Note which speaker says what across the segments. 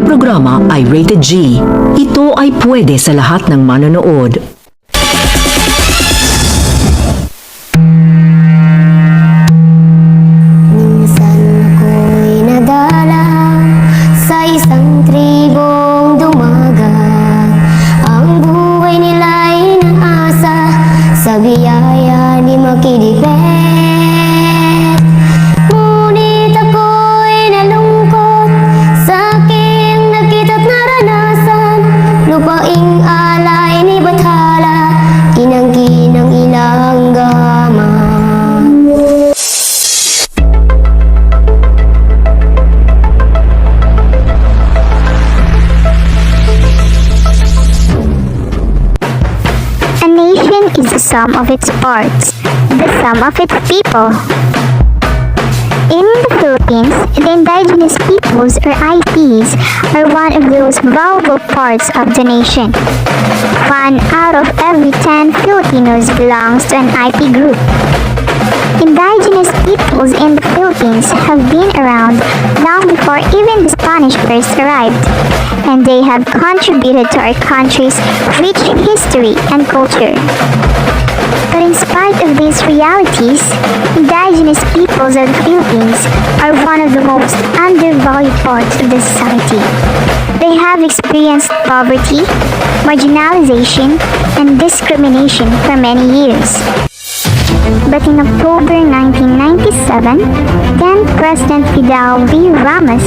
Speaker 1: programa ay rated G. Ito ay pwede sa lahat ng manonood.
Speaker 2: Minsan ako'y nadala sa isang tribong dumagat. Ang buhay nila'y naasa sa biyaya ni Makidipet. Ngunit ako'y nalungkot sa aking nakita't naranasan. Lupaing alay ni Bathala, inangkin ng ilang gaman.
Speaker 3: A nation is the sum of its parts, the sum of its people. In the Philippines, the indigenous peoples or IPs are one of those valuable parts of the nation. 1 out of every 10 Filipinos belongs to an IP group. Indigenous peoples in the Philippines have been around long before even the Spanish first arrived, and they have contributed to our country's rich history and culture. But in spite of these realities, indigenous peoples of the Philippines are one of the most undervalued parts of the society. They have experienced poverty, marginalization, and discrimination for many years. But in October 1997, then President Fidel V. Ramos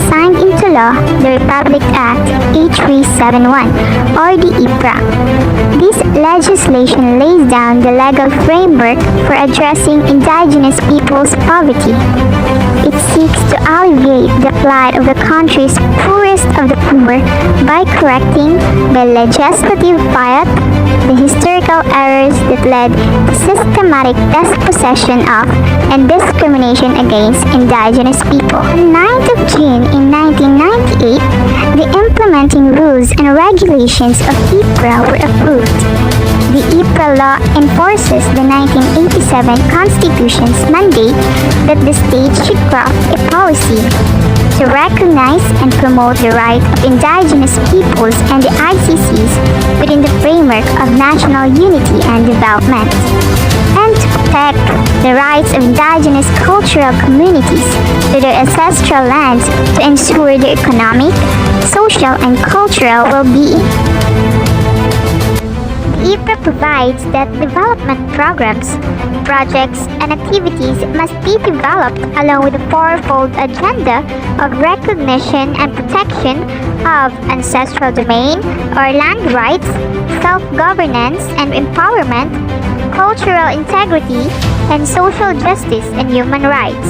Speaker 3: signed into law the Republic Act H371, or the IPRA. This legislation lays down the legal framework for addressing indigenous people's poverty. It seeks to alleviate the plight of the country's poorest of the poor by correcting, by legislative fiat, the historical errors that led to systematic dispossession of and discrimination against indigenous people. On 9th of June in 1998, the implementing rules and regulations of IPRA were approved. The IPRA law enforces the 1987 Constitution's mandate that the state should craft a policy to recognize and promote the rights of indigenous peoples and the ICCs within the framework of national unity and development, and to protect the rights of indigenous cultural communities to their ancestral lands to ensure their economic, social, and cultural well-being. IPRA provides that development programs, projects, and activities must be developed along with a fourfold agenda of recognition and protection of ancestral domain or land rights, self-governance and empowerment, cultural integrity, and social justice and human rights.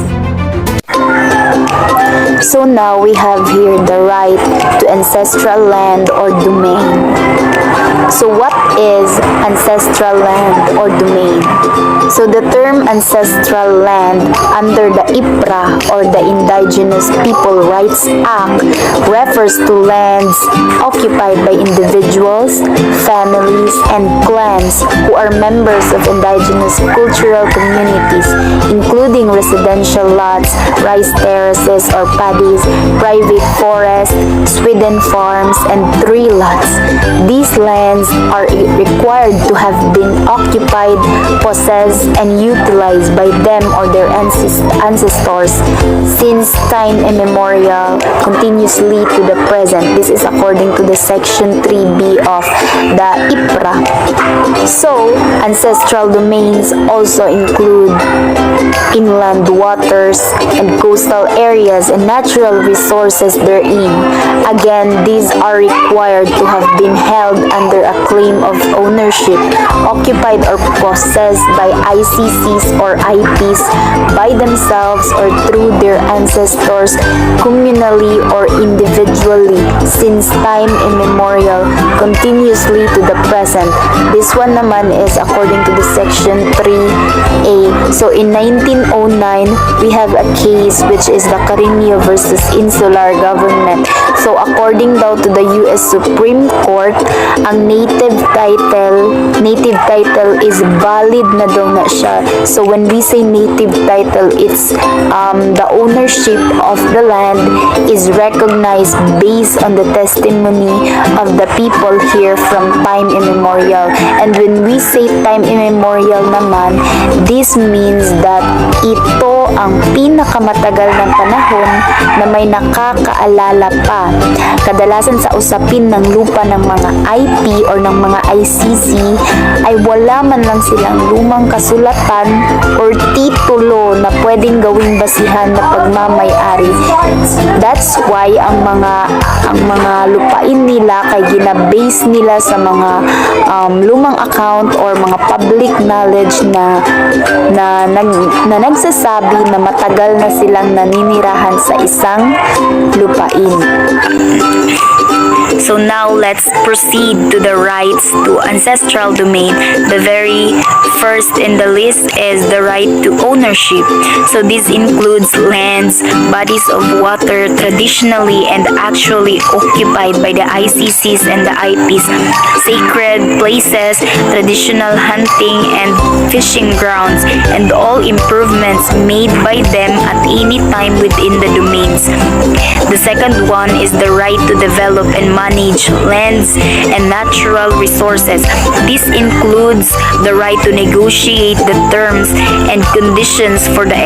Speaker 4: So now we have here the right to ancestral land or domain. So what is ancestral land or domain? So the term ancestral land under the IPRA or the Indigenous People Rights Act refers to lands occupied by individuals, families, and clans who are members of indigenous cultural communities, including residential lots, rice terraces or paddies, private forests, swidden farms, and tree lots. These lands are required to have been occupied, possessed, and utilized by them or their ancestors since time immemorial, continuously to the present. This is according to the section 3B of the IPRA. So, ancestral domains also include inland waters and coastal areas and natural resources therein. Again, these are required to have been held under a claim of ownership, occupied or possessed by ICCs or IPs by themselves or through their ancestors, communally or individually, since time immemorial, continuously to the present. This one naman is according to the section 3A. So in 1909, we have a case which is the Carino versus Insular Government So according daw to the US Supreme Court, ang native title is valid na daw na siya. So when we say native title, it's the ownership of the land is recognized based on the testimony of the people here from time immemorial. And when we say time immemorial naman, this means that ito ang pinakamatagal ng panahon na may nakakaalala pa. Kadalasan sa usapin ng lupa ng mga IP or ng mga ICC ay wala man lang silang lumang kasulatan or titulo na pwedeng gawing basihan na pagmamay-ari. That's why ang mga lupain nila kay ginabase nila sa mga lumang account or mga public knowledge na nagsasabi na matagal na silang naninirahan sa isang lupain.
Speaker 5: So now let's proceed to the rights to ancestral domain. The very first in the list is the right to ownership. So this includes lands, bodies of water traditionally and actually occupied by the ICCs and the IPs, sacred places, traditional hunting and fishing grounds, and all improvements made by them at any time within the domains. The second one is the right to develop and manage lands and natural resources. This includes the right to negotiate the terms and conditions for the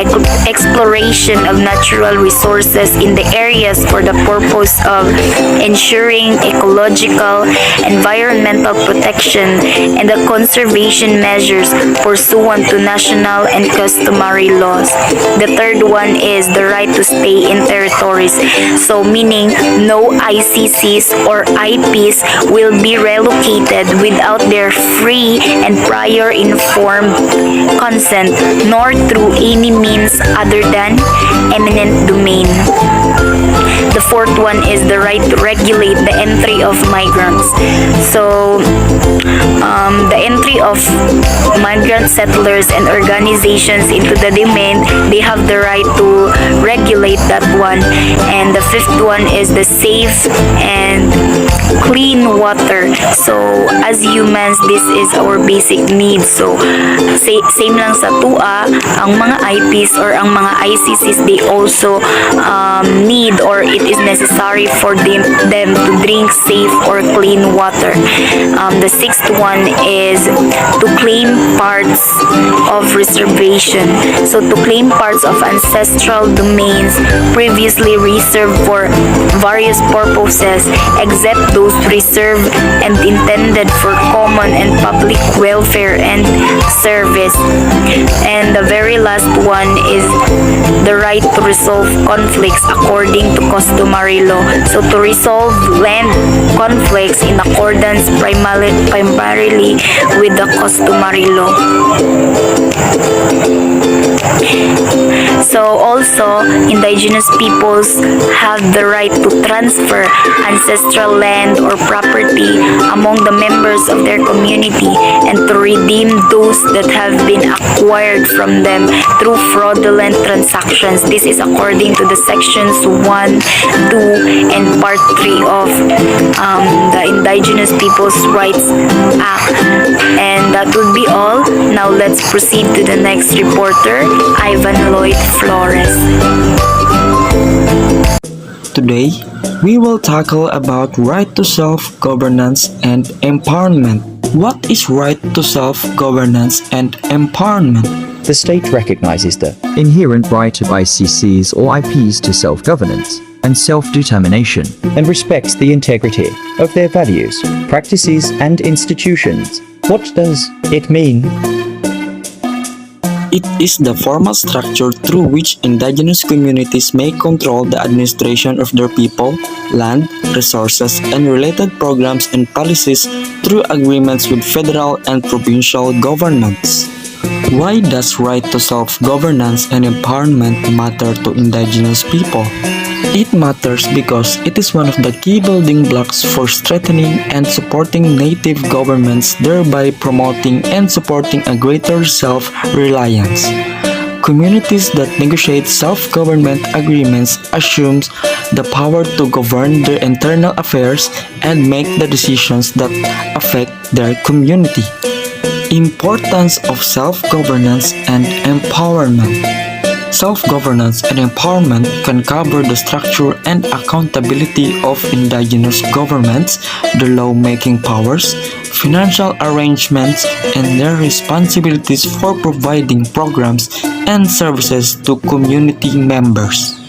Speaker 5: exploration of natural resources in the areas for the purpose of ensuring ecological, environmental protection, and the conservation measures pursuant to national and customary laws. The third one is the right to stay in territories. So meaning no ICCs or IPs will be relocated without their free and prior informed consent, nor through any means other than eminent domain. The fourth one is the right to regulate the entry of migrants. So, the entry of migrant settlers and organizations into the domain, they have the right to regulate that one. And the fifth one is the safe and clean water. So, as humans, this is our basic needs. So, same lang sa TUA, ang mga IPs or ang mga ICCs, they also need or it is necessary for them to drink safe or clean water. The sixth one is to claim parts of reservation. So to claim parts of ancestral domains previously reserved for various purposes except those reserved and intended for common and public welfare and service. And the very last one is the right to resolve conflicts according to customary law. So to resolve land conflicts in accordance primarily with the customary law. So also, indigenous peoples have the right to transfer ancestral land or property among the members of their community and to redeem those that have been acquired from them through fraudulent transactions. This is according to the sections 1, 2, and part 3 of the Indigenous Peoples' Rights Act. And that would be all. Now let's proceed to the next reporter, Ivan Lloyd Flores.
Speaker 6: Today, we will tackle about right to self-governance and empowerment. What is right to self-governance and empowerment?
Speaker 7: The state recognizes the inherent right of ICCs or IPs to self-governance and self-determination and respects the integrity of their values, practices, and institutions. What does it mean?
Speaker 6: It is the formal structure through which indigenous communities may control the administration of their people, land, resources, and related programs and policies through agreements with federal and provincial governments. Why does right to self-governance and empowerment matter to indigenous people? It matters because it is one of the key building blocks for strengthening and supporting native governments, thereby promoting and supporting a greater self-reliance, Communities that negotiate self-government agreements assumes the power to govern their internal affairs and make the decisions that affect their community. Importance of self-governance and empowerment. Self-governance and empowerment can cover the structure and accountability of indigenous governments, their law-making powers, financial arrangements, and their responsibilities for providing programs and services to community members.